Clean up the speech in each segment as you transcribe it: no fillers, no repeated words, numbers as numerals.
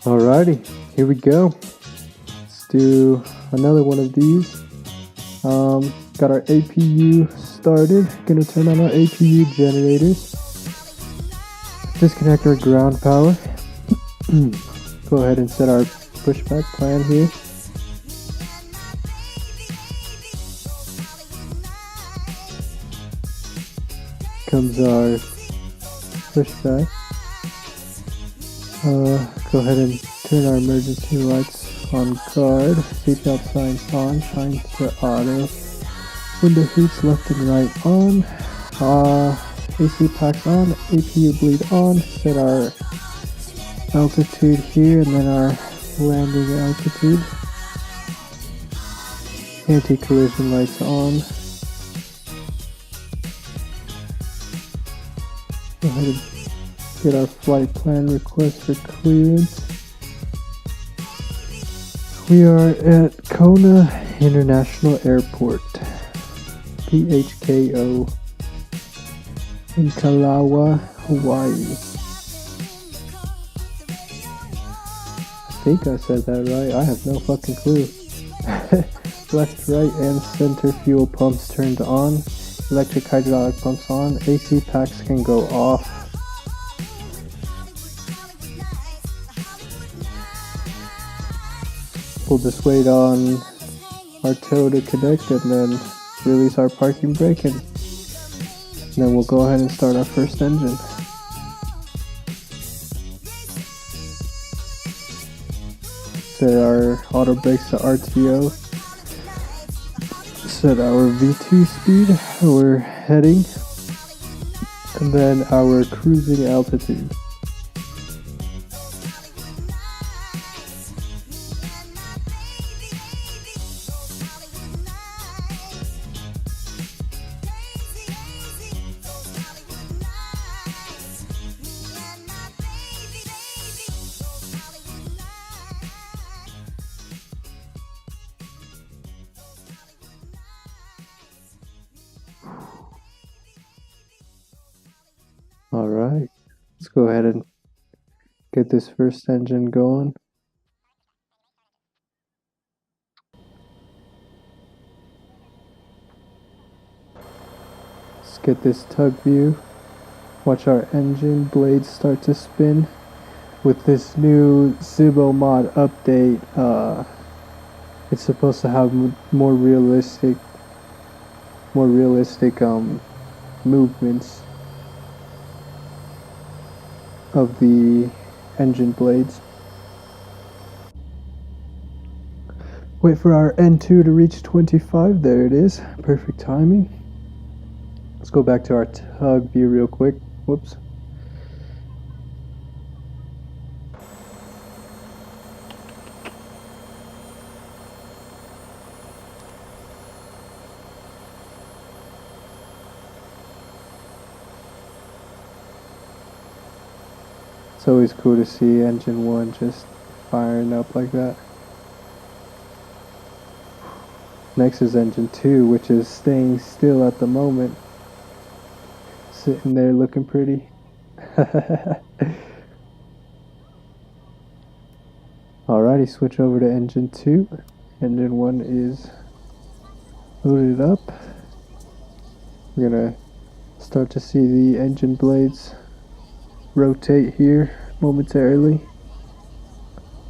Alrighty, here we go. Let's do another one of these. Got our APU started. Gonna turn on our APU generators. Disconnect our ground power. Go ahead and set our pushback plan here. Comes our pushback. Go ahead and turn our emergency lights on guard. Seatbelt signs on. Shines to auto. Window heats left and right on. AC packs on. APU bleed on. Set our altitude here and then our landing altitude. Anti-collision lights on. Go ahead and get our flight plan request for clearance. We are at Kona International Airport, PHKO, in Kahului, Hawaii. I think I said that right. I have no fucking clue. Left, right, and center fuel pumps turned on. Electric hydraulic pumps on. AC packs can go off. We'll just wait on our tow to connect and then release our parking brake, and then we'll go ahead and start our first engine. Set our auto brakes to RTO. Set our V2 speed, how we're heading, and then our cruising altitude. Alright, let's go ahead and get this first engine going. Let's get this tug view. Watch our engine blades start to spin. With this new Zibo mod update, it's supposed to have more realistic movements of the engine blades. Wait for our N2 to reach 25. There it is. Perfect timing. Let's go back to our tug view real quick. Whoops. It's always cool to see engine 1 just firing up like that. Next is engine 2, which is staying still at the moment. Sitting there looking pretty. Alrighty, switch over to engine 2. Engine 1 is loaded up. We're gonna start to see the engine blades rotate here momentarily.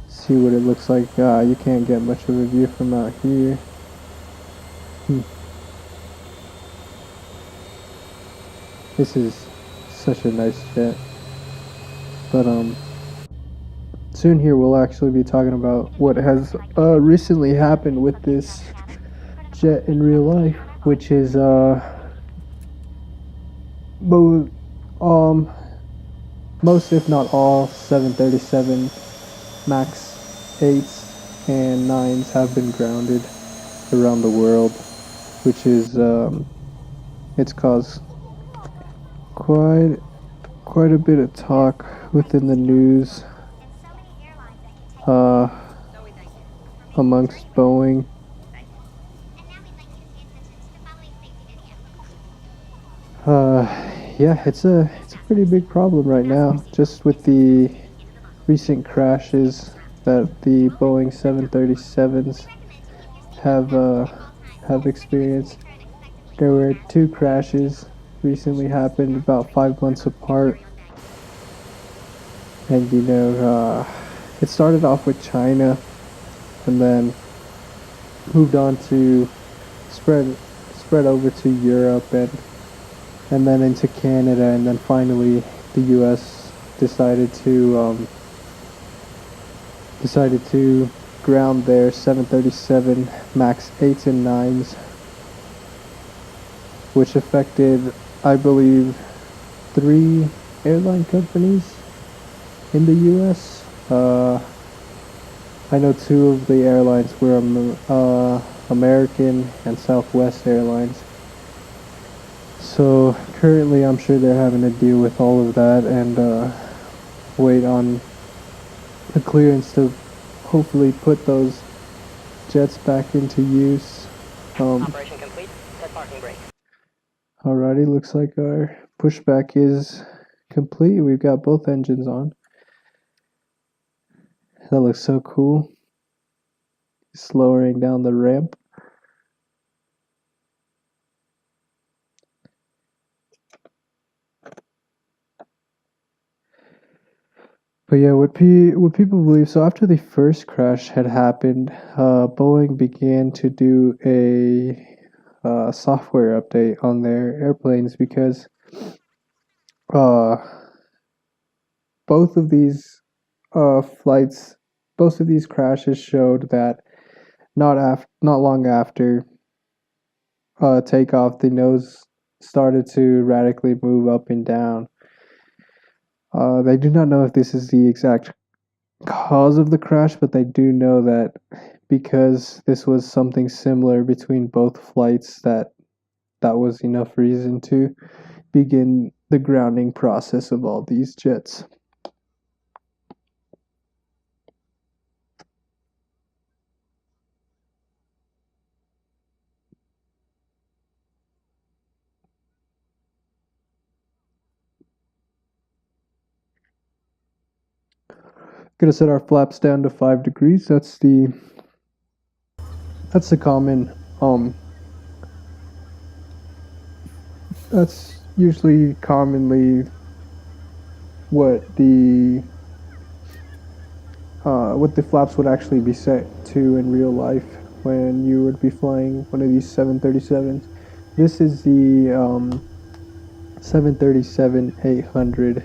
See what it looks like. You can't get much of a view from out here. This is such a nice jet. But soon here we'll actually be talking about what has recently happened with this jet in real life, which is most if not all 737 MAX 8s and 9s have been grounded around the world, which is it's caused quite a bit of talk within the news amongst Boeing. Yeah, it's a pretty big problem right now, just with the recent crashes that the Boeing 737s have experienced. There were 2 crashes recently happened about 5 months apart, and it started off with China, and then moved on to spread over to Europe, and then into Canada, and then finally the U.S. decided to ground their 737 MAX 8s and 9s, which affected, I believe, 3 airline companies in the U.S. I know 2 of the airlines were American and Southwest Airlines. So currently I'm sure they're having to deal with all of that and wait on the clearance to hopefully put those jets back into use. Operation complete. Set parking brake. Alrighty, looks like our pushback is complete. We've got both engines on. That looks so cool. Slowing down the ramp. But yeah, what people believe, so after the first crash had happened, Boeing began to do a software update on their airplanes because both of these flights, both of these crashes showed that not long after takeoff, the nose started to radically move up and down. They do not know if this is the exact cause of the crash, but they do know that because this was something similar between both flights, that was enough reason to begin the grounding process of all these jets. Gonna set our flaps down to 5 degrees. That's the common that's usually commonly what the flaps would actually be set to in real life when you would be flying one of these 737s. This is the 737-800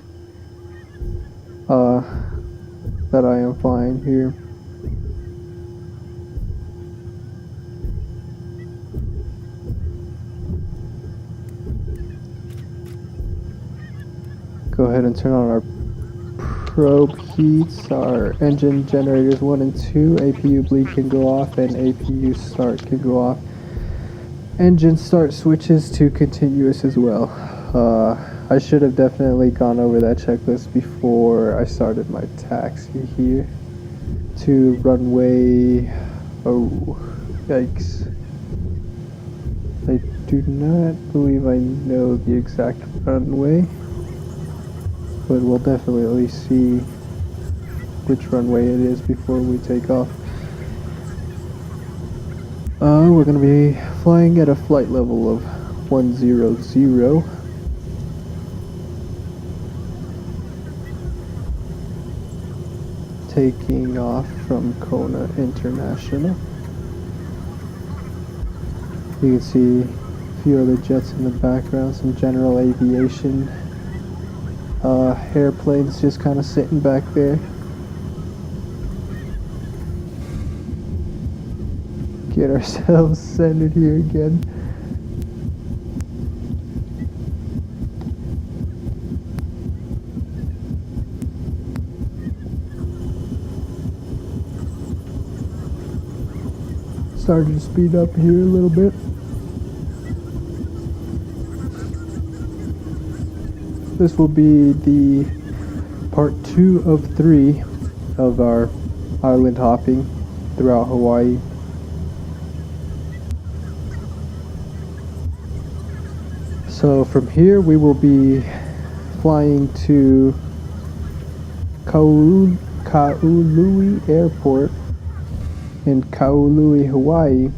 that I am flying here. Go ahead and turn on our probe heats. Our engine generators 1 and 2, APU bleed can go off and APU start can go off. Engine start switches to continuous as well. I should have definitely gone over that checklist before I started my taxi here to runway. Oh, yikes. I do not believe I know the exact runway, but we'll definitely see which runway it is before we take off. We're going to be flying at a flight level of 100. Taking off from Kona International. You can see a few other jets in the background, some general aviation airplanes just kind of sitting back there. Get ourselves centered here again. Starting to speed up here a little bit. This will be the part 2 of 3 of our island hopping throughout Hawaii. So from here we will be flying to Kahului Kahului Airport in Kahului, Hawaii.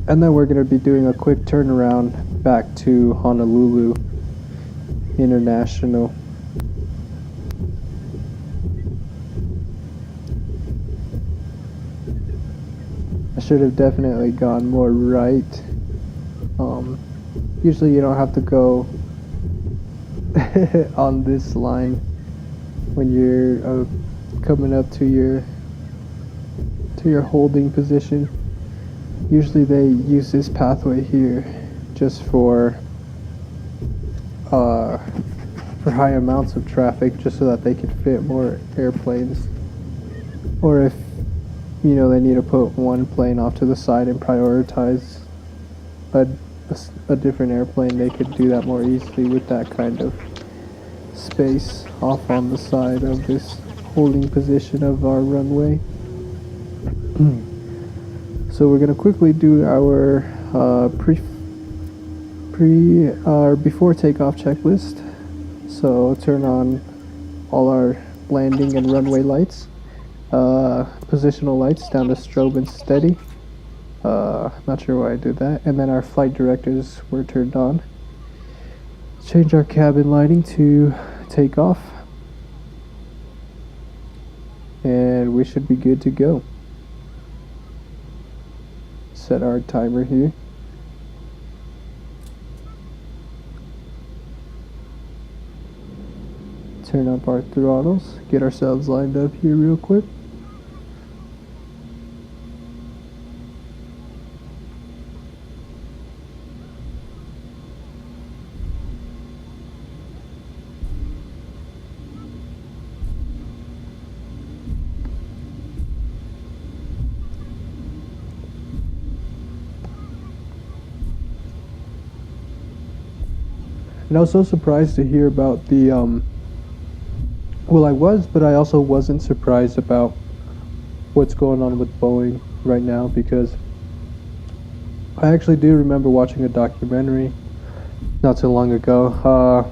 And then we're going to be doing a quick turnaround back to Honolulu International. I should have definitely gone more right. Usually you don't have to go on this line when you're coming up to your holding position. Usually they use this pathway here just for high amounts of traffic, just so that they can fit more airplanes, or if they need to put one plane off to the side and prioritize a different airplane, they could do that more easily with that kind of space off on the side of this holding position of our runway. So we're going to quickly do our before takeoff checklist. So turn on all our landing and runway lights, positional lights down to strobe and steady. Not sure why I did that. And then our flight directors were turned on. Change our cabin lighting to takeoff, and we should be good to go. Set our timer here. Turn up our throttles. Get ourselves lined up here real quick. And I was so surprised to hear about the, well, I was, but I also wasn't surprised about what's going on with Boeing right now, because I actually do remember watching a documentary not so long ago,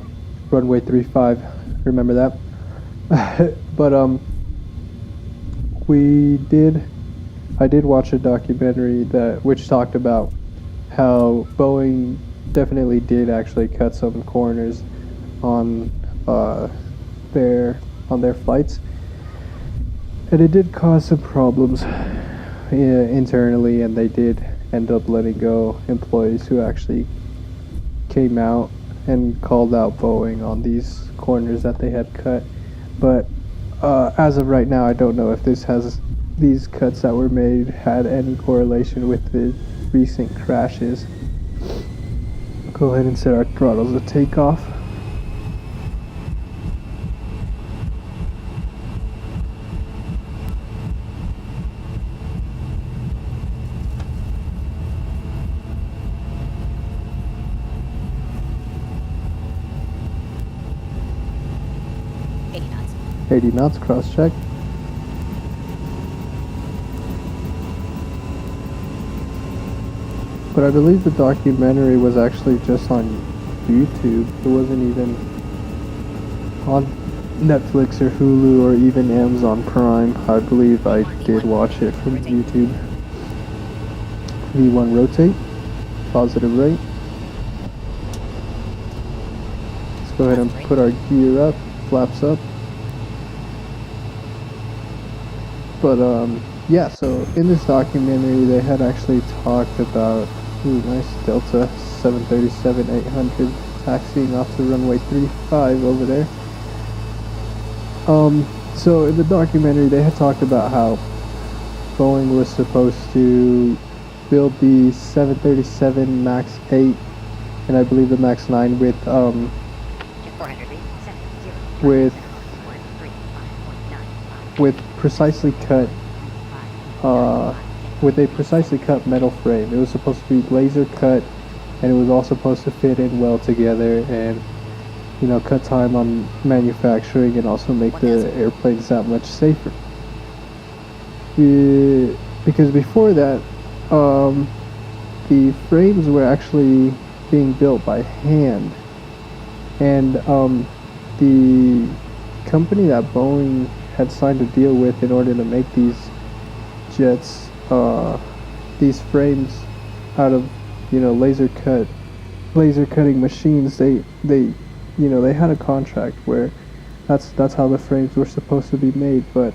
Runway 35, remember that? But, I did watch a documentary which talked about how Boeing definitely did actually cut some corners on their flights, and it did cause some problems internally, and they did end up letting go employees who actually came out and called out Boeing on these corners that they had cut. But as of right now, I don't know if these cuts that were made had any correlation with the recent crashes. Go ahead and set our throttles to takeoff. knots. 80 knots, cross check. But I believe the documentary was actually just on YouTube. It wasn't even on Netflix or Hulu or even Amazon Prime. I believe I did watch it from YouTube. V1 rotate, positive rate. Let's go ahead and put our gear up, flaps up. But yeah, so in this documentary they had actually talked about, nice Delta 737-800 taxiing off to runway 35 over there. So in the documentary they had talked about how Boeing was supposed to build the 737 MAX 8 and I believe the MAX 9 with precisely cut with a precisely cut metal frame. It was supposed to be laser cut, and it was all supposed to fit in well together and cut time on manufacturing and also make the airplanes that much safer. Because before that, the frames were actually being built by hand, and the company that Boeing had signed a deal with in order to make these jets, these frames out of, laser cutting machines, they had a contract where that's how the frames were supposed to be made, but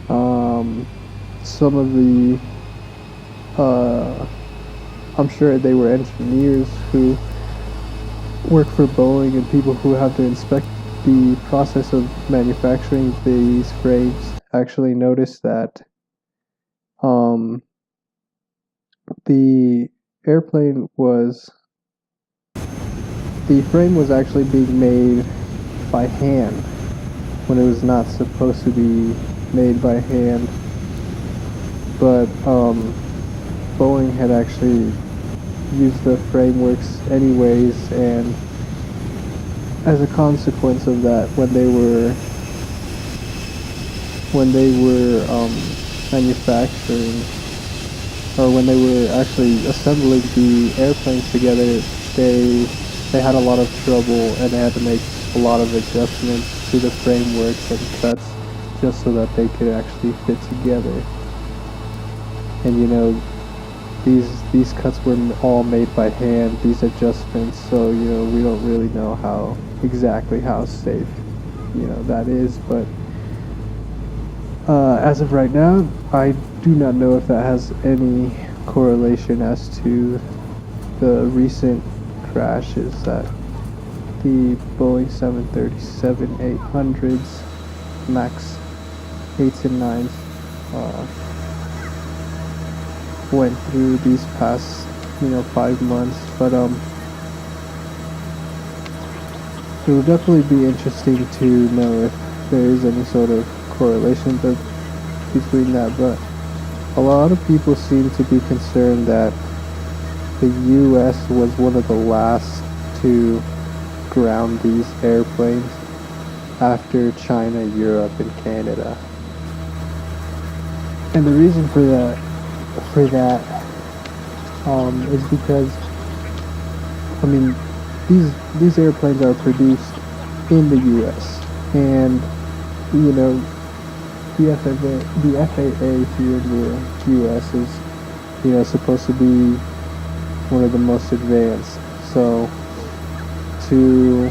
some of the I'm sure they were engineers who work for Boeing and people who have to inspect the process of manufacturing these frames actually noticed that the frame was actually being made by hand when it was not supposed to be made by hand, but Boeing had actually used the frameworks anyways, and as a consequence of that, when they were manufacturing, or when they were actually assembling the airplanes together, they had a lot of trouble and they had to make a lot of adjustments to the frameworks and cuts just so that they could actually fit together. And these cuts were all made by hand, these adjustments, so we don't really know how safe that is, but as of right now, I do not know if that has any correlation as to the recent crashes that the Boeing 737-800s, MAX 8s and 9s went through these past 5 months, but it will definitely be interesting to know if there is any sort of correlation between that. But a lot of people seem to be concerned that the US was one of the last to ground these airplanes after China, Europe, and Canada. And the reason for that is because these airplanes are produced in the US, and the FAA here in the US is supposed to be one of the most advanced. So to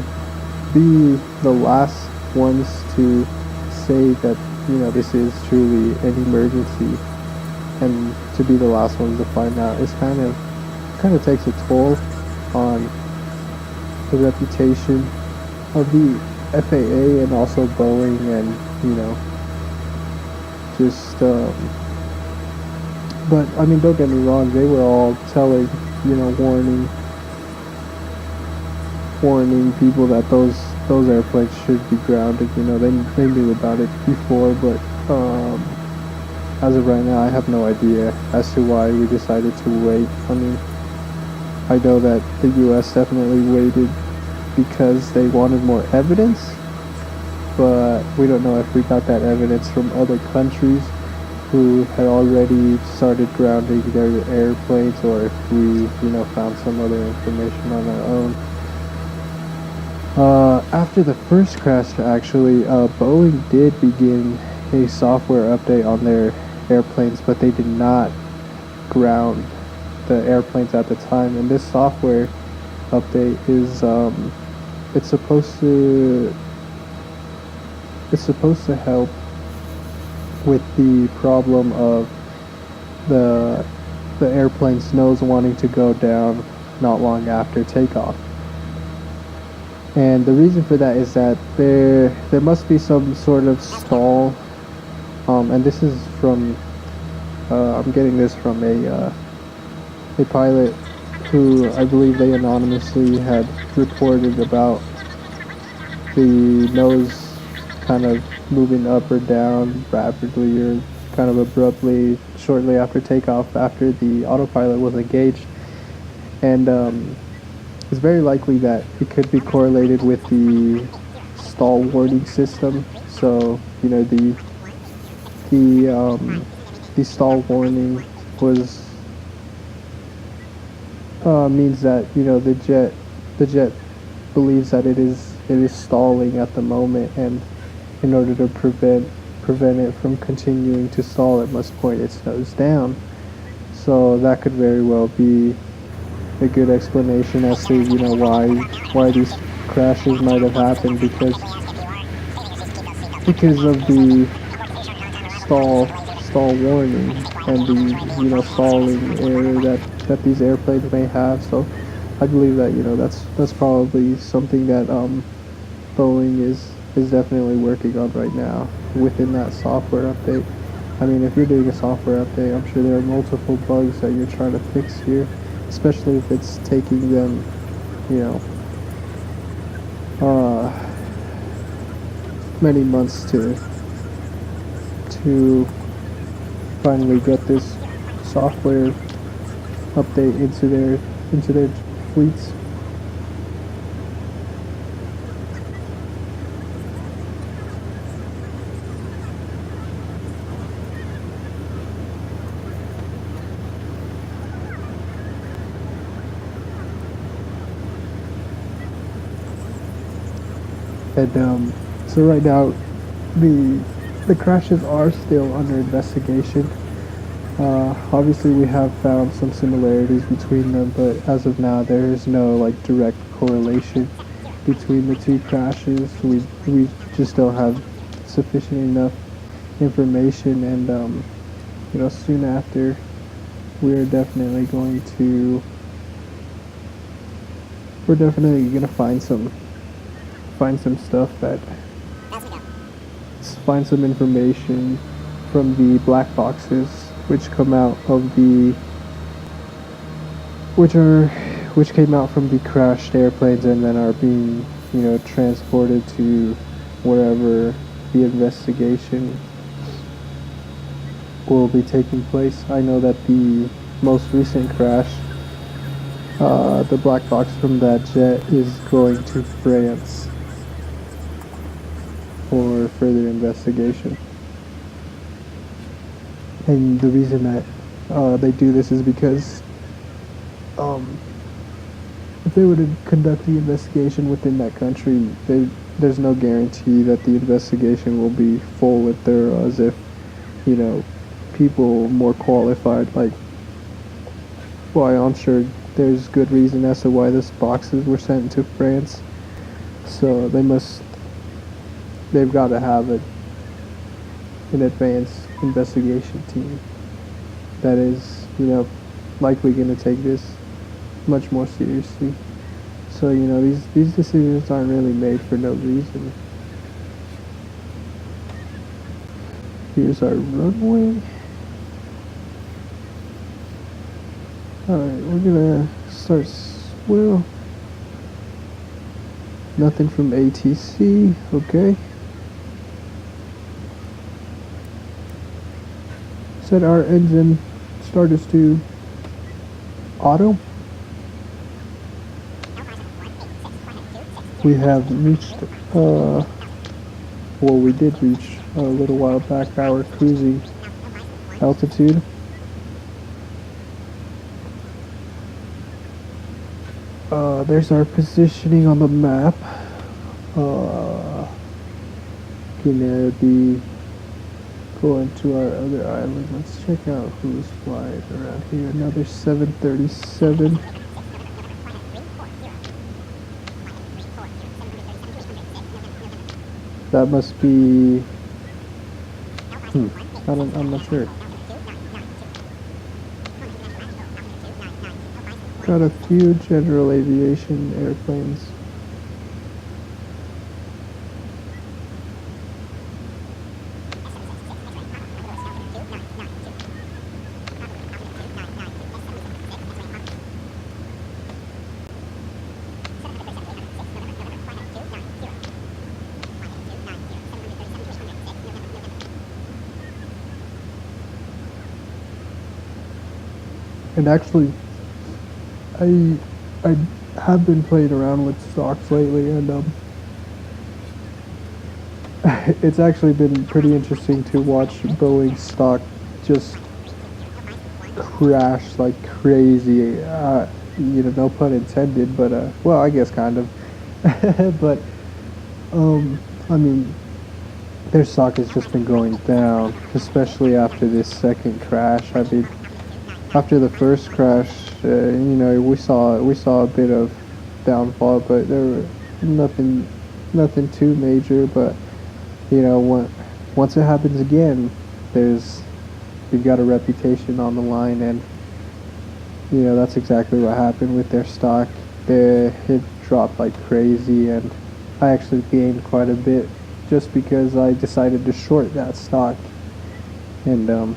be the last ones to say that this is truly an emergency, and to be the last ones to find out, is kind of takes a toll on the reputation of the FAA and also Boeing, and just but don't get me wrong, they were all telling warning people that those airplanes should be grounded. They knew about it before, but as of right now, I have no idea as to why we decided to wait. I know that the US definitely waited because they wanted more evidence, but we don't know if we got that evidence from other countries who had already started grounding their airplanes, or if we found some other information on our own. After the first crash, actually, Boeing did begin a software update on their airplanes, but they did not ground the airplanes at the time. And this software update is it's supposed to help with the problem of the airplane's nose wanting to go down not long after takeoff. And the reason for that is that there must be some sort of stall, and this is from I'm getting this from a pilot who I believe they anonymously had reported about the nose kind of moving up or down rapidly or kind of abruptly shortly after takeoff, after the autopilot was engaged. And it's very likely that it could be correlated with the stall warning system. So the stall warning was means that the jet believes that it is stalling at the moment, and in order to prevent it from continuing to stall, it must point its nose down. So that could very well be a good explanation as to, you know, why these crashes might have happened, because of the stall warning and the, you know, stalling error that these airplanes may have. So I believe that, you know, that's probably something that Boeing is definitely working on right now within that software update. I mean, if you're doing a software update, I'm sure there are multiple bugs that you're trying to fix here, especially if it's taking them, you know, many months to finally get this software update into their fleets. And so right now, the crashes are still under investigation. Obviously, we have found some similarities between them, but as of now, there is no like direct correlation between the two crashes. We just don't have sufficient enough information, and you know, soon after, we're definitely going to find some stuff that find some information from the black boxes which came out from the crashed airplanes and then are being, you know, transported to wherever the investigation will be taking place. I know that the most recent crash, the black box from that jet is going to France for further investigation. And the reason that they do this is because if they were to conduct the investigation within that country, there's no guarantee that the investigation will be full and thorough as if, you know, people more qualified, like, well, I'm sure there's good reason as to why these boxes were sent to France. So they've got to have an advanced investigation team that is, you know, likely going to take this much more seriously. So, you know, these decisions aren't really made for no reason. Here's our runway. Alright, we're gonna start swell. Nothing from ATC, okay. Set our engine starters to auto. We have reached, well, we did reach a little while back our cruising altitude. There's our positioning on the map. Gonna be going to our other island. Let's check out who's flying around here. Another 737. That must be... I'm not sure. Got a few general aviation airplanes. And actually, I have been playing around with stocks lately, and it's actually been pretty interesting to watch Boeing stock just crash like crazy. You know, no pun intended, but well, I guess kind of. But I mean, their stock has just been going down, especially after this second crash. I mean, after the first crash, you know, we saw a bit of downfall, but there were nothing too major. But you know, once it happens again, you've got a reputation on the line, and you know that's exactly what happened with their stock. It dropped like crazy, and I actually gained quite a bit just because I decided to short that stock. And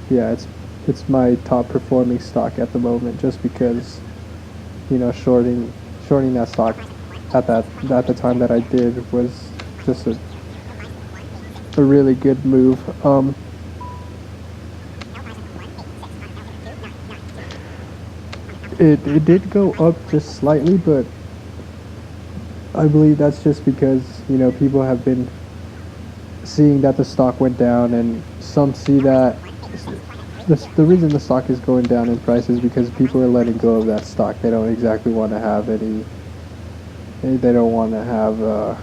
yeah, it's my top performing stock at the moment, just because you know shorting that stock at the time that I did was just a really good move. It did go up just slightly, but I believe that's just because you know people have been seeing that the stock went down, and some see that the reason the stock is going down in price is because people are letting go of that stock. They don't exactly want to have they don't want to have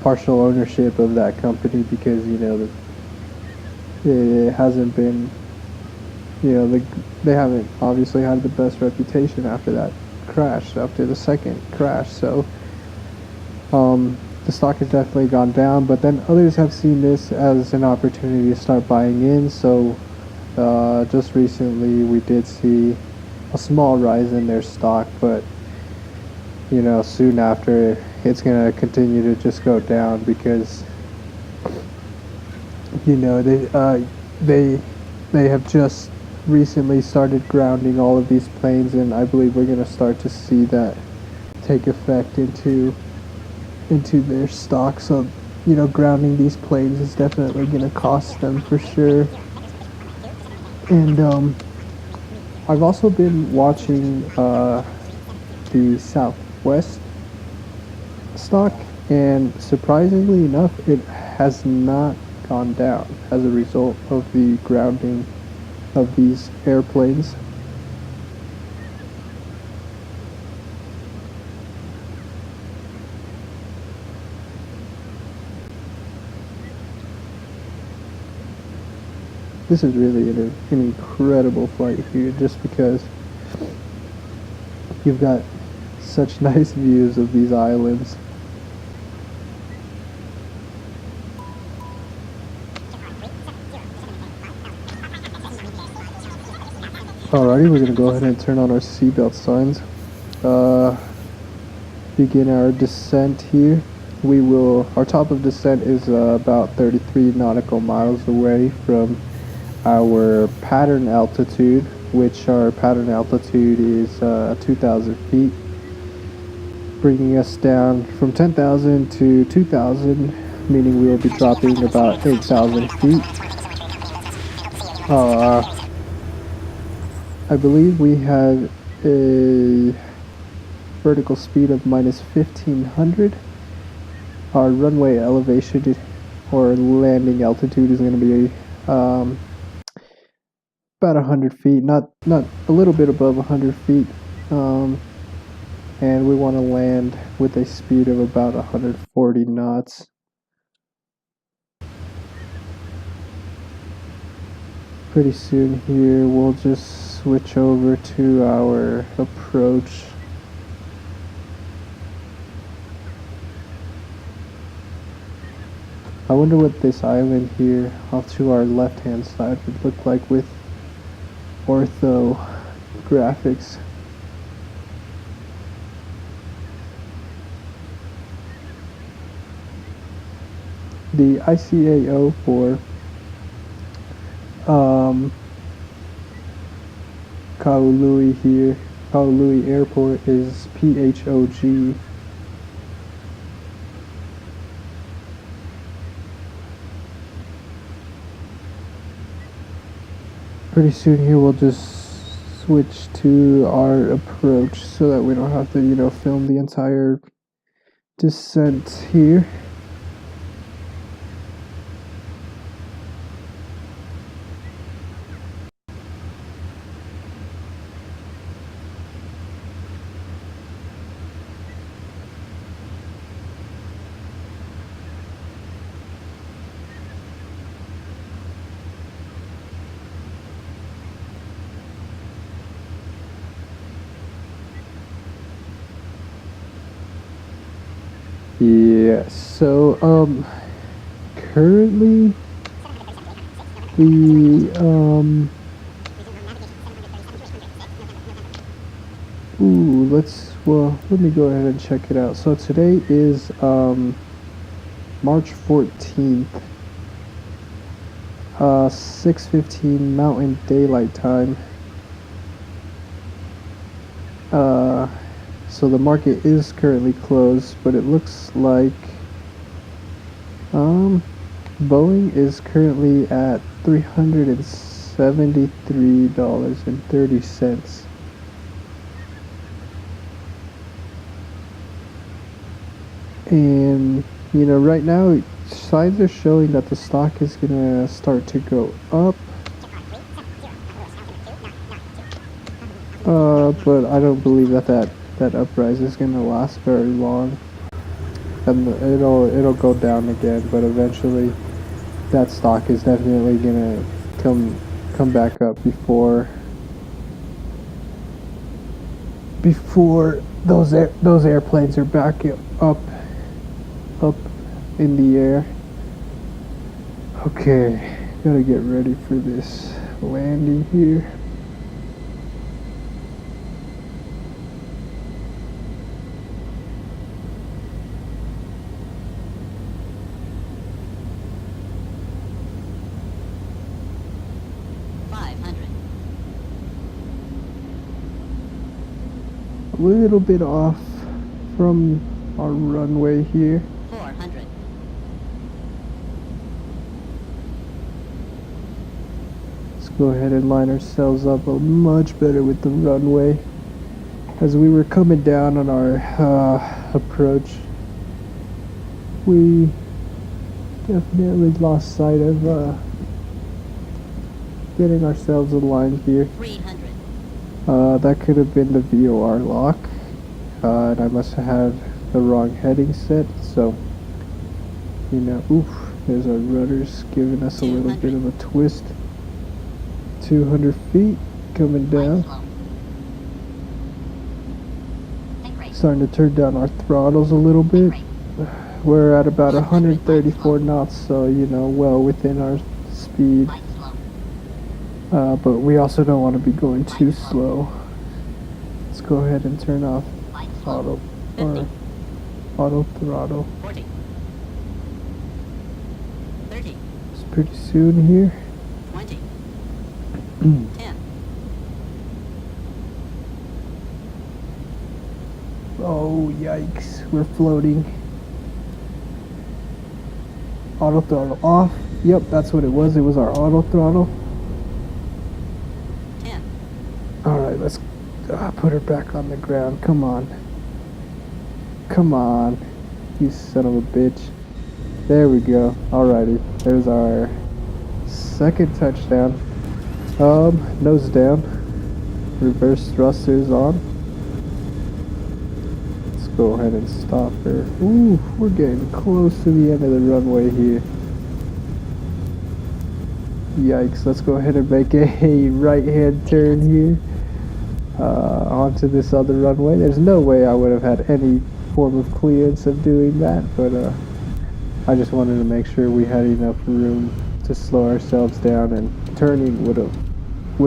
partial ownership of that company, because you know it hasn't been, you know, they haven't obviously had the best reputation after that crash, after the second crash. So the stock has definitely gone down, but then others have seen this as an opportunity to start buying in. So just recently we did see a small rise in their stock, but you know soon after it's going to continue to just go down, because you know they have just recently started grounding all of these planes, and I believe we're going to start to see that take effect into their stock. So you know grounding these planes is definitely going to cost them for sure. And I've also been watching the Southwest stock, and surprisingly enough it has not gone down as a result of the grounding of these airplanes. This is really an incredible flight here, just because you've got such nice views of these islands. Alrighty, we're going to go ahead and turn on our seatbelt signs. Begin our descent here. Our top of descent is about 33 nautical miles away from our pattern altitude, which our pattern altitude is 2,000 feet, bringing us down from 10,000 to 2,000, meaning we will be dropping about 8,000 feet. I believe we have a vertical speed of minus 1,500. Our runway elevation or landing altitude is going to be about 100 feet, not a little bit above 100 feet, and we want to land with a speed of about 140 knots. Pretty soon here we'll just switch over to our approach. I wonder what this island here off to our left hand side would look like with ortho graphics. The ICAO for Kahului Airport is PHOG. Pretty soon here we'll just switch to our approach so that we don't have to, you know, film the entire descent here. Yeah, so currently the let me go ahead and check it out. So today is March 14th, 6:15 Mountain Daylight Time. So the market is currently closed, but it looks like Boeing is currently at $373.30. And right now signs are showing that the stock is gonna start to go up. But I don't believe that uprise is gonna last very long, and it'll go down again. But eventually, that stock is definitely gonna come back up before those airplanes are back up in the air. Okay, gotta get ready for this landing here. A little bit off from our runway here. 400. Let's go ahead and line ourselves up much better with the runway. As we were coming down on our approach, we definitely lost sight of getting ourselves aligned here. 300. That could have been the VOR lock, and I must have had the wrong heading set, so, there's our rudders giving us a little bit of a twist. 200 feet, coming down. Starting to turn down our throttles a little bit. We're at about 134 knots, so, well within our speed. But we also don't want to be going too slow. Let's go ahead and turn off auto throttle. 40. 30. It's pretty soon here. 20. 10. Oh, yikes. We're floating. Auto throttle off. Yep, that's what it was. It was our auto throttle. 10. Alright, let's put her back on the ground. Come on. Come on. You son of a bitch. There we go. Alrighty. There's our second touchdown. Nose down. Reverse thrusters on. Let's go ahead and stop her. Ooh, we're getting close to the end of the runway here. Yikes, let's go ahead and make a right-hand turn here onto this other runway. There's no way I would have had any form of clearance of doing that, but I just wanted to make sure we had enough room to slow ourselves down, and turning would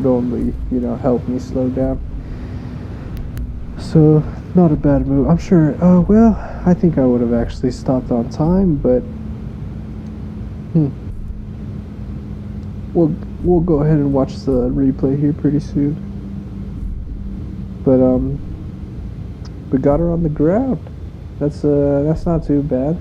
only, help me slow down. So, not a bad move. I'm sure, well, I think I would have actually stopped on time, but We'll go ahead and watch the replay here pretty soon. But we got her on the ground. That's not too bad.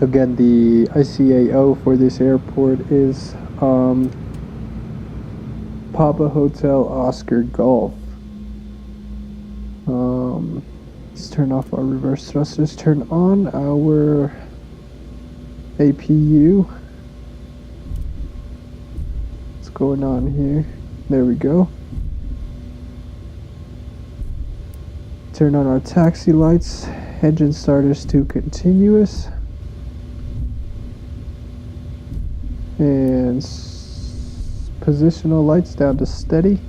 Again, the ICAO for this airport is Papa Hotel Oscar Golf. Let's turn off our reverse thrusters, turn on our APU. going on here. There we go. Turn on our taxi lights. Engine starters to continuous. And positional lights down to steady.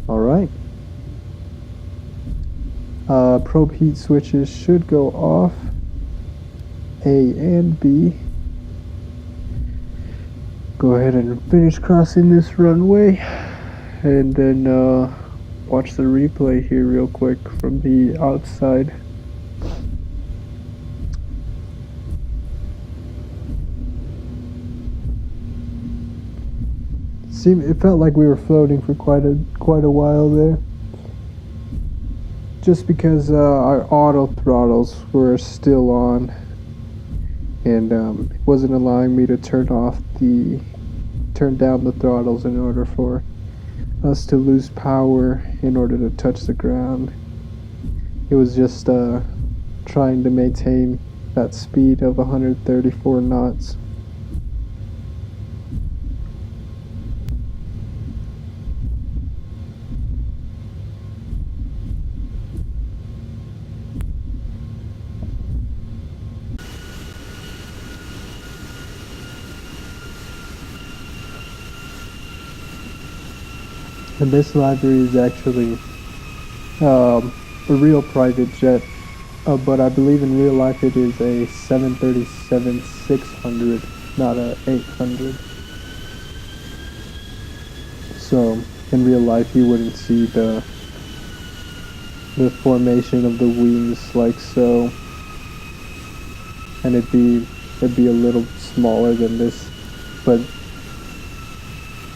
Alright. Probe heat switches should go off. A and B. Go ahead and finish crossing this runway. And then watch the replay here real quick from the outside. It felt like we were floating for quite a while there, just because our auto throttles were still on, and it wasn't allowing me to turn down the throttles in order for us to lose power in order to touch the ground. It was just trying to maintain that speed of 134 knots. And this library is actually a real private jet, but I believe in real life it is a 737-600, not a 800. So in real life you wouldn't see the formation of the wings like so, and it'd be a little smaller than this, but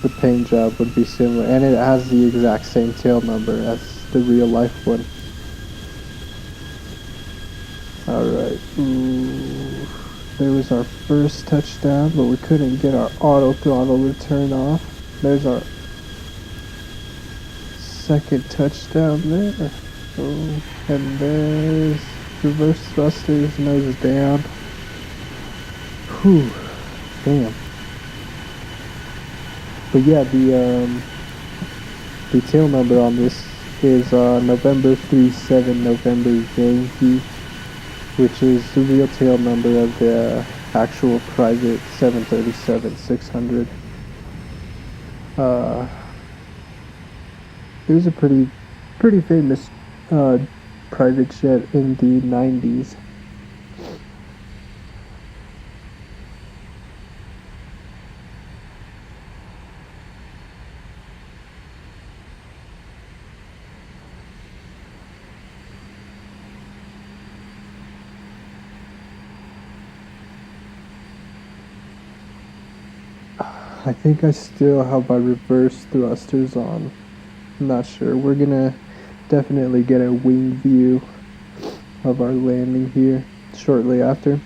the paint job would be similar, and it has the exact same tail number as the real life one. Alright, there was our first touchdown, but we couldn't get our auto throttle to turn off. There's our second touchdown there. Oh, and there's reverse thrusters, nose down. Whew, damn. But yeah, the tail number on this is November 37 November Yankee, which is the real tail number of the actual private 737-600. It was a pretty famous private jet in the 90s. I think I still have my reverse thrusters on. I'm not sure. We're gonna definitely get a wing view of our landing here shortly after.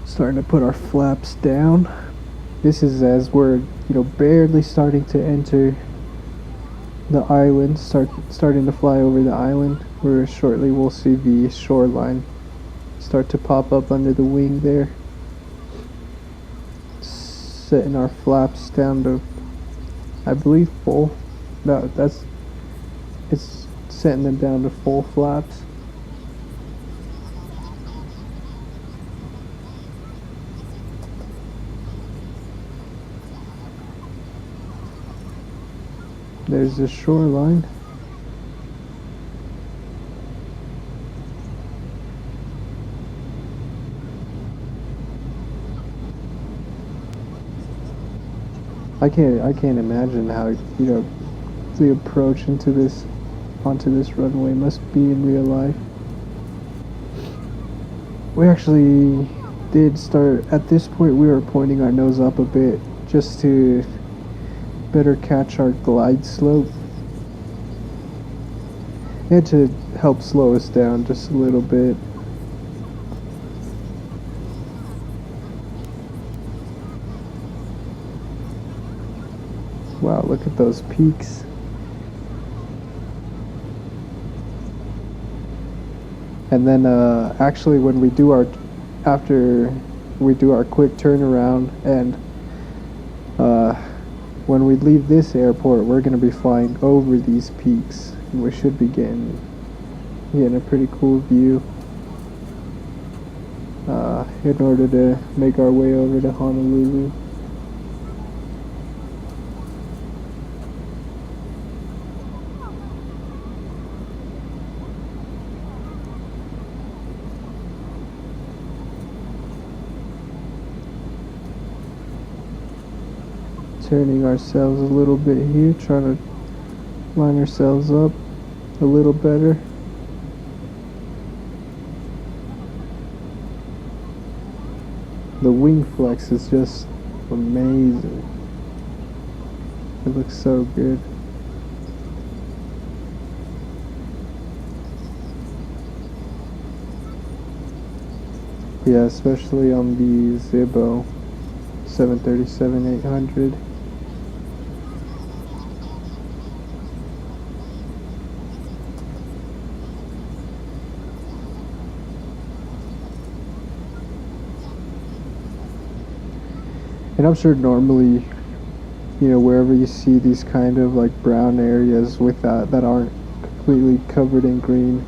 Starting to put our flaps down. This is as we're, barely starting to enter the island, starting to fly over the island, where shortly we'll see the shoreline start to pop up under the wing there. Setting our flaps down to, I believe, full. No, it's setting them down to full flaps. There's the shoreline. I can't imagine how, the approach onto this runway must be in real life. We actually did start, at this point we were pointing our nose up a bit just to better catch our glide slope and to help slow us down just a little bit. Wow, look at those peaks. And then actually when we do after we do our quick turnaround, and when we leave this airport, we're gonna be flying over these peaks, and we should be getting a pretty cool view in order to make our way over to Honolulu. Turning ourselves a little bit here, trying to line ourselves up a little better. The wing flex is just amazing. It looks so good. Yeah, especially on the Zibo 737-800. And I'm sure normally, wherever you see these kind of like brown areas with that aren't completely covered in green,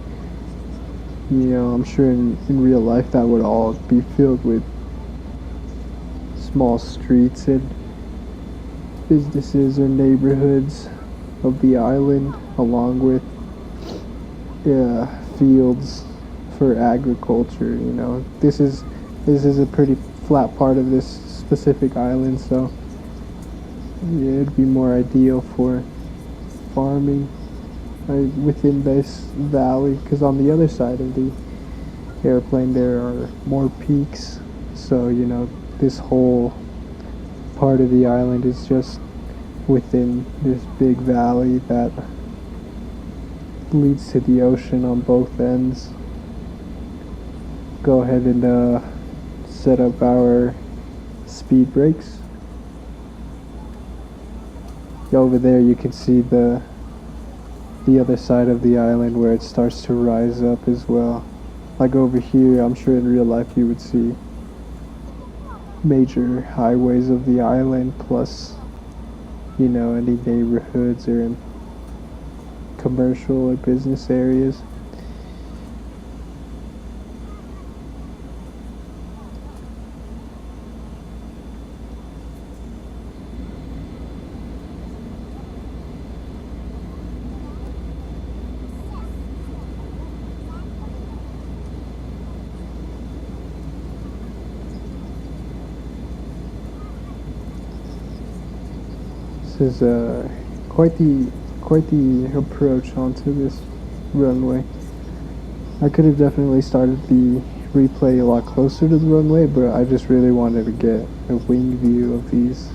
I'm sure in real life that would all be filled with small streets and businesses or neighborhoods of the island, along with fields for agriculture. This is a pretty flat part of this specific island, so yeah, it'd be more ideal for farming within this valley, because on the other side of the airplane there are more peaks, so this whole part of the island is just within this big valley that leads to the ocean on both ends. Go ahead and set up our speed brakes. Over there you can see the other side of the island where it starts to rise up as well. Like over here, I'm sure in real life you would see major highways of the island, plus any neighborhoods or commercial or business areas. This is quite the approach onto this runway. I could have definitely started the replay a lot closer to the runway, but I just really wanted to get a wing view of these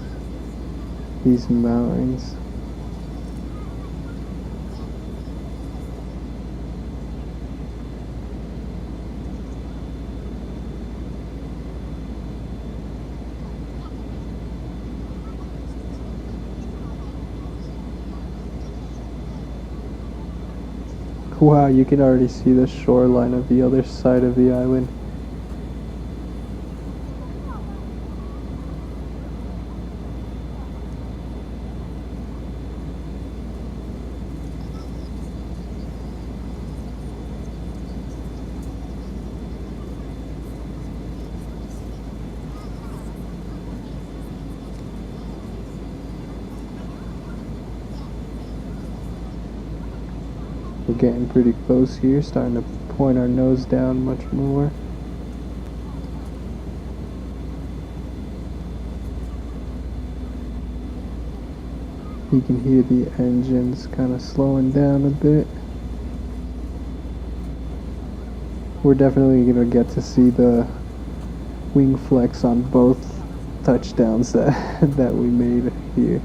mountains. Wow, you can already see the shoreline of the other side of the island. We're getting pretty close here, starting to point our nose down much more. You can hear the engines kind of slowing down a bit. We're definitely going to get to see the wing flex on both touchdowns that we made here.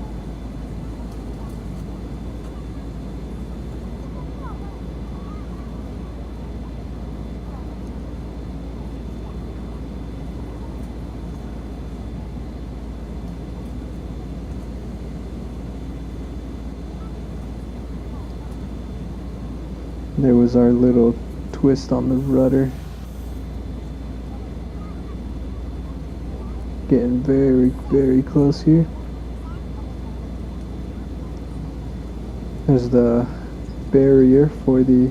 There was our little twist on the rudder. Getting very, very close here. There's the barrier for the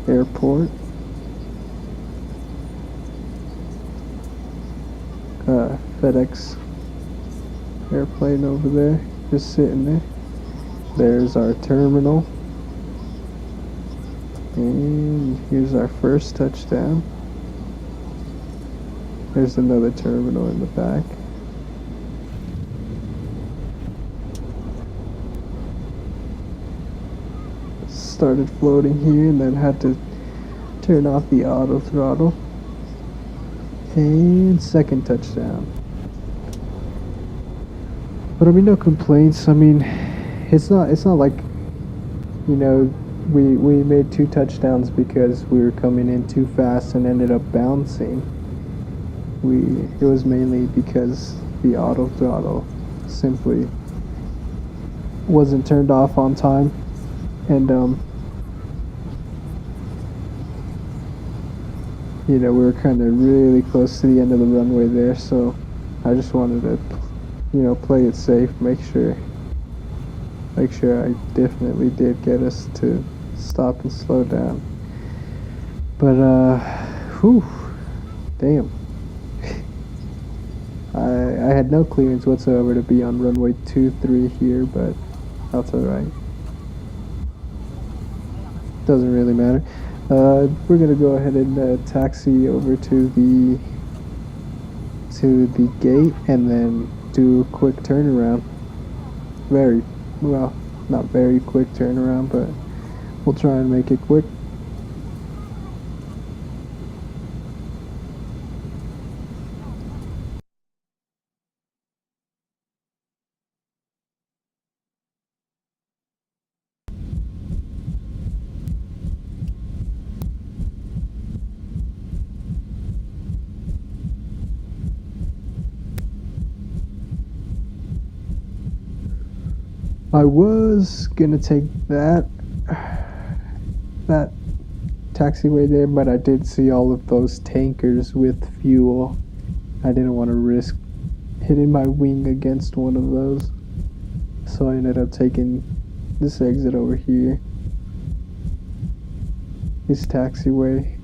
airport. FedEx airplane over there, just sitting there. There's our terminal. And here's our first touchdown. There's another terminal in the back. Started floating here and then had to turn off the auto throttle. And second touchdown. But I mean, no complaints. I mean, it's not like, you know, we made 2 touchdowns because we were coming in too fast and ended up bouncing. It was mainly because the auto throttle simply wasn't turned off on time, and you know, we were kind of really close to the end of the runway there, so I just wanted to, you know, play it safe, make sure I definitely did get us to stop and slow down. But whew, damn. I had no clearance whatsoever to be on runway 23 here, but that's alright. Doesn't really matter. We're gonna go ahead and taxi over to the gate and then do a quick turnaround. Well, not very quick turnaround, but we'll try and make it quick. I was gonna take that taxiway there, but I did see all of those tankers with fuel. I didn't want to risk hitting my wing against one of those, so I ended up taking this exit over here, this taxiway.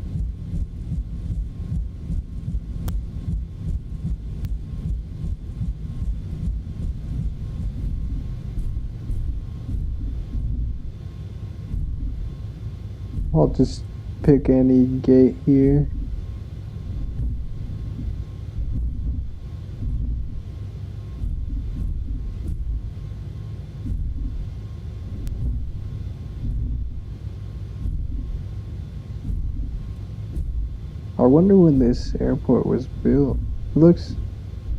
I'll just pick any gate here. I wonder when this airport was built. It looks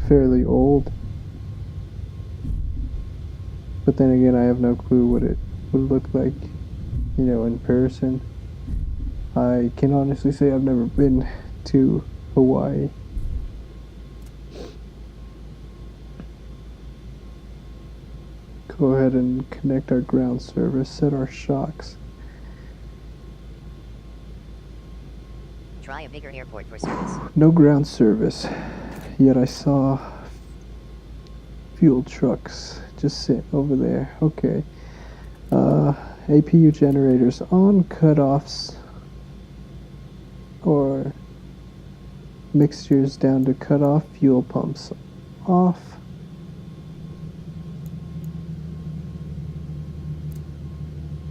fairly old, but then again, I have no clue what it would look like, you know, in person. I can honestly say I've never been to Hawaii. Go ahead and connect our ground service, set our shocks. Try a bigger airport for service. No ground service, yet I saw fuel trucks just sitting over there. Okay. APU generators on, cutoffs or mixtures down to cutoff, fuel pumps off.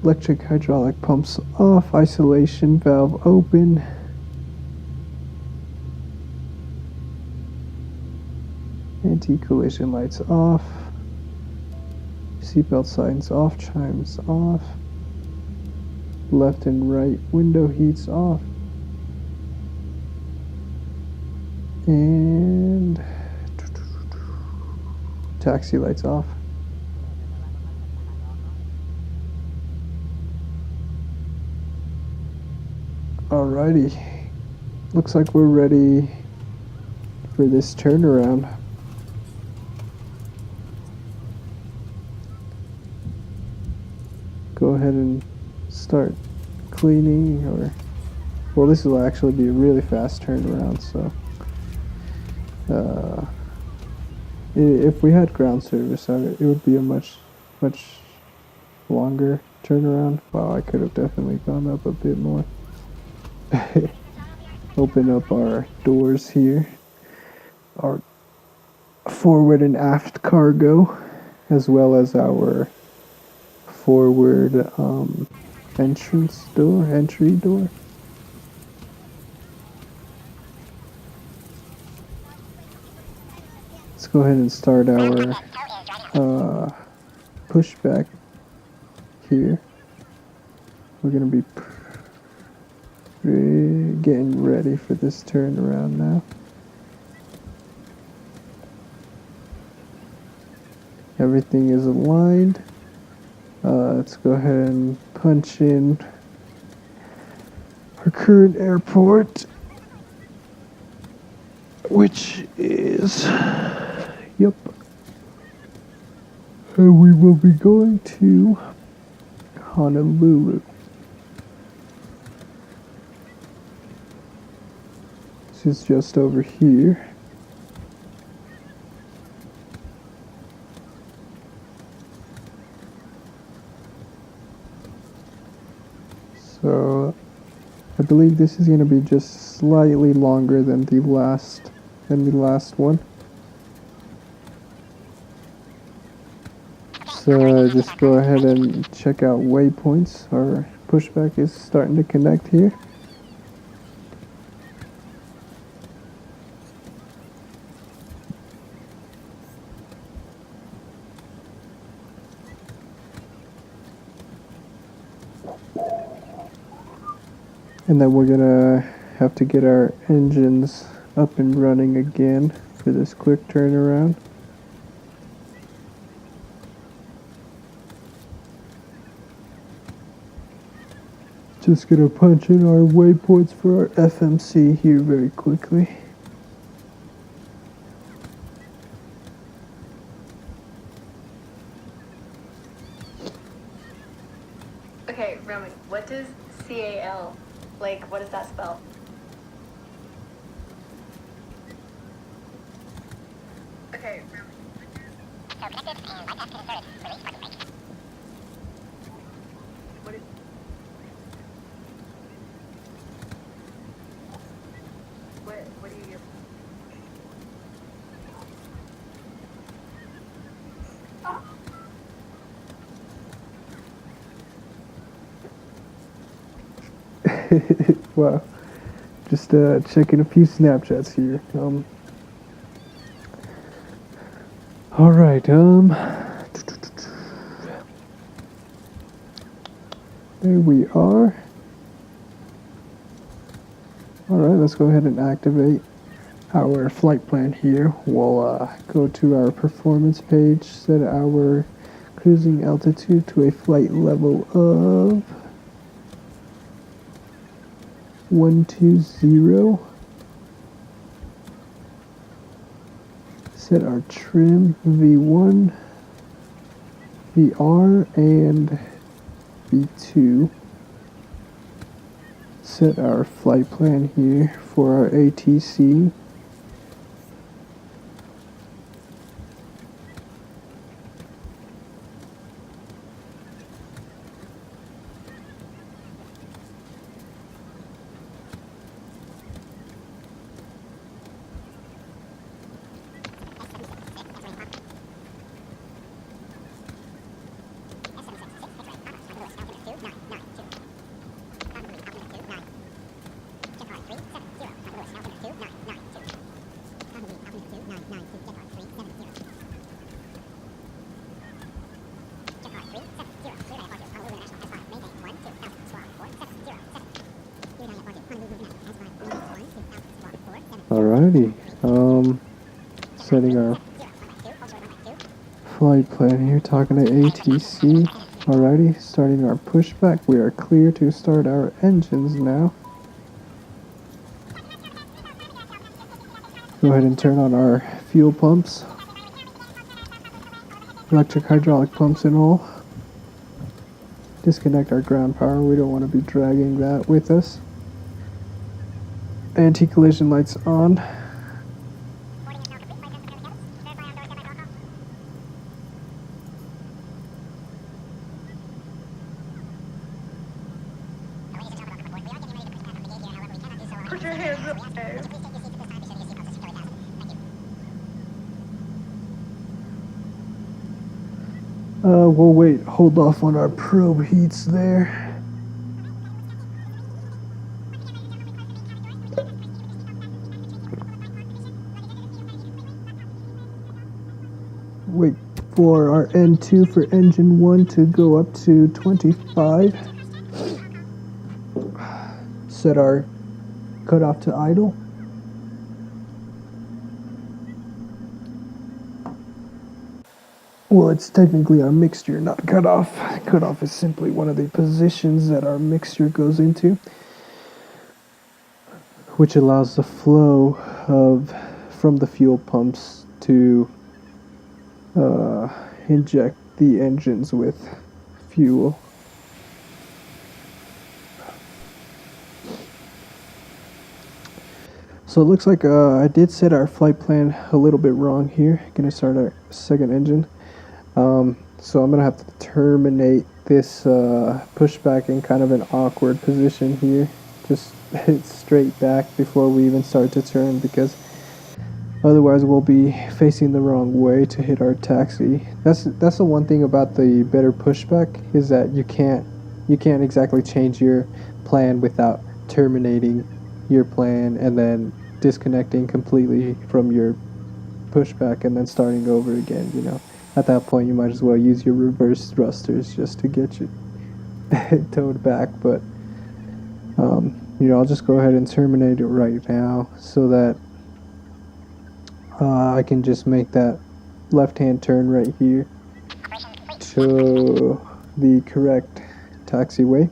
Electric hydraulic pumps off, isolation valve open. Anti-collision lights off. Seatbelt signs off, chimes off. Left and right window heats off. And taxi lights off. Alrighty. Looks like we're ready for this turnaround. Go ahead and start cleaning, or well, this will actually be a really fast turnaround, so If we had ground service, it would be a much longer turnaround. Wow, I could have definitely gone up a bit more. Open up our doors here, our forward and aft cargo, as well as our forward entry door. Let's go ahead and start our pushback here. We're gonna be getting ready for this turnaround now. Everything is aligned. Let's go ahead and punch in our current airport, which is, yep. And we will be going to Honolulu. This is just over here. So I believe this is going to be just slightly longer than the last one. So just go ahead and check out waypoints. Our pushback is starting to connect here. And then we're gonna have to get our engines up and running again for this quick turnaround. Just gonna punch in our waypoints for our FMC here very quickly. Okay, Roman, what does CAL, like, what does that spell? Okay, Roman. What is... What do you... Wow. Just checking a few Snapchats here. Alright, there we are. Alright, let's go ahead and activate our flight plan here. We'll go to our performance page, set our cruising altitude to a flight level of 120. Set our trim V1, VR, and V2. Set our flight plan here for our ATC. Alrighty, setting our flight plan here, talking to ATC. Alrighty, starting our pushback. We are clear to start our engines now. Go ahead and turn on our fuel pumps, electric hydraulic pumps and all. Disconnect our ground power, we don't want to be dragging that with us. Anti-collision lights on. Okay. We'll wait, hold off on our probe heats there. Wait for our N2 for engine 1 to go up to 25. Set our cutoff to idle. Well, it's technically our mixture, not cutoff. Cutoff is simply one of the positions that our mixture goes into, which allows the flow from the fuel pumps to inject the engines with fuel. So it looks like I did set our flight plan a little bit wrong here. Gonna start our second engine. So I'm gonna have to terminate this pushback in kind of an awkward position here. Just hit straight back before we even start to turn, because otherwise we'll be facing the wrong way to hit our taxi. That's the one thing about the better pushback, is that you can't exactly change your plan without terminating your plan and then disconnecting completely from your pushback and then starting over again. You know, at that point you might as well use your reverse thrusters just to get you towed back. But you know, I'll just go ahead and terminate it right now so that I can just make that left-hand turn right here to the correct taxiway.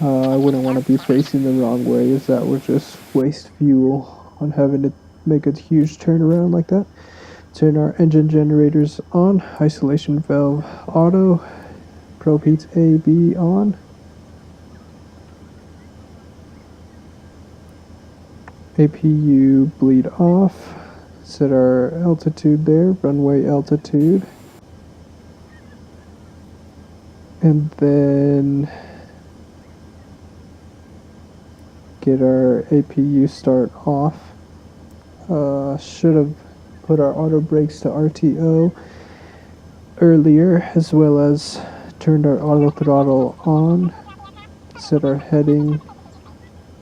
I wouldn't want to be facing the wrong way, as that would just waste fuel on having to make a huge turnaround like that. Turn our engine generators on, isolation valve auto, probe heats A, B on. APU bleed off, set our altitude there, runway altitude, and then get our APU start off. Should have put our auto brakes to RTO earlier, as well as turned our auto throttle on, set our heading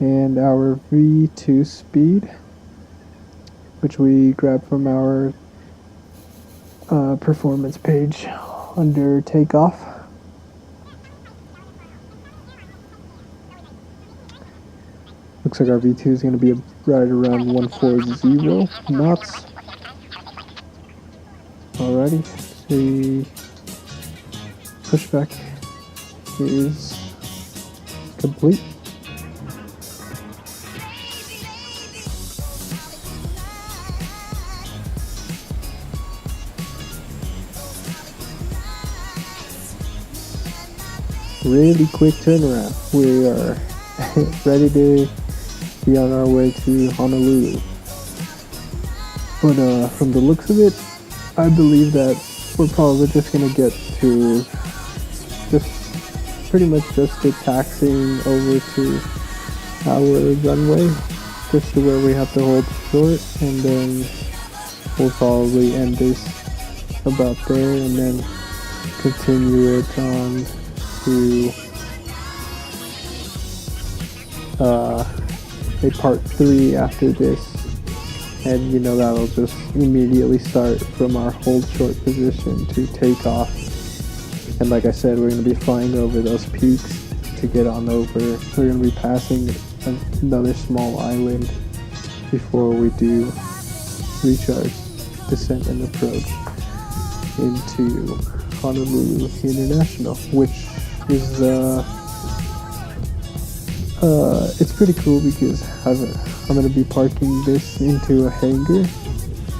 and our V2 speed, which we grabbed from our performance page under takeoff. Looks like our V2 is going to be right around 140 knots. Alrighty, the pushback is complete. Really quick turnaround. We are ready to be on our way to Honolulu. But from the looks of it, I believe that we're probably just gonna get to pretty much just to taxiing over to our runway, just to where we have to hold short, and then we'll probably end this about there and then continue it on to a part 3 after this, and you know, that'll just immediately start from our hold short position to take off. And like I said, we're going to be flying over those peaks to get on over. We're going to be passing another small island before we do reach our descent and approach into Honolulu International, which is it's pretty cool because I'm going to be parking this into a hangar,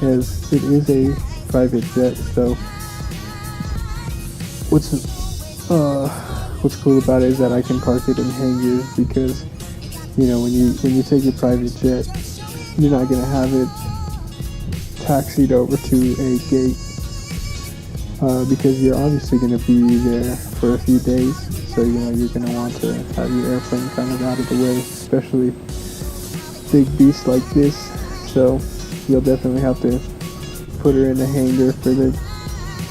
as it is a private jet. So what's cool about it is that I can park it in hangars, because you know, when you take your private jet, you're not going to have it taxied over to a gate, because you're obviously going to be there for a few days. So you know, you're going to want to have your airplane kind of out of the way, especially big beast like this, so you'll definitely have to put her in a hangar for the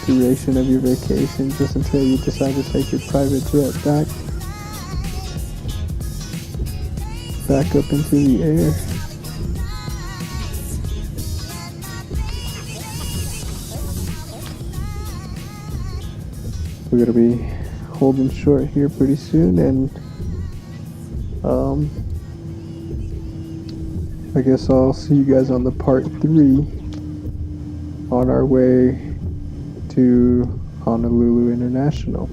duration of your vacation, just until you decide to take your private jet back up into the air. We're gonna be holding short here pretty soon, and I guess I'll see you guys on the part 3 on our way to Honolulu International.